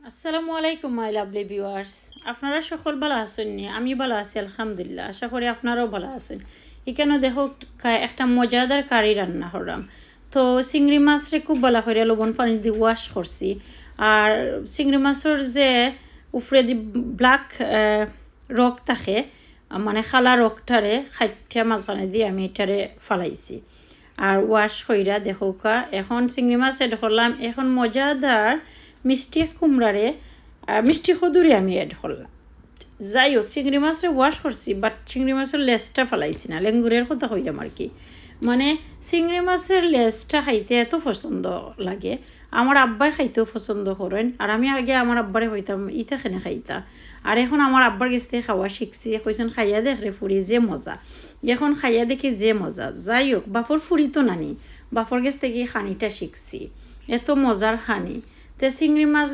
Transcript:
আসসালামু আলাইকুম my lovely viewers, আপনারা সকল ভালো আছেন নি? আমি ভালো আছি আলহামদুলিল্লাহ। আশা করি আপনারাও ভালো আছেন। এখানে দেখো একটা মজাদার কারি রান্না করলাম। তো চিংড়ি মাছরে খুব ভালো করে লবণ পানি দিয়ে ওয়াশ করছি। আর চিংড়ি মাছের যে উপরে দি ব্ল্যাক রক থাকে, মানে খালা রকটারে খাইটা মাঝখানে দিয়ে আমি এটারে ফালাইছি। আর ওয়াশ কইরা দেখো এখন চিংড়ি মাছ এড করলাম। এখন মজাদার মিষ্টি কুমড়ারে মিষ্টি কদুরি আমি এড করলাম। যাই হোক, চিংড়ি মাছের ওয়াশ করছি, বাট চিংড়ি মাছের লেজটা ফেলাইছি না। লেঙ্গুরের কথা কইলাম আর কি। মানে চিংড়ি মাছের লেজটা খাইতে এত পছন্দ লাগে। আমার আব্বাই খাইতেও পছন্দ করেন। আর আমি আগে আমার আব্বারে হইতাম ইতে খেনে খাইতা। আর এখন আমার আব্বার কাছ থেকে খাওয়া শিখছি। কইছেন খাইয়া দেখ রে ফুরি, যে মজা। এখন খাইয়া দেখি যে মজা। যাই হোক, বাপর ফুরি তো নানি, বাপর কাছ থেকে খানিটা শিখছি। এত মজার খানি। তে চিংড়ি মাছ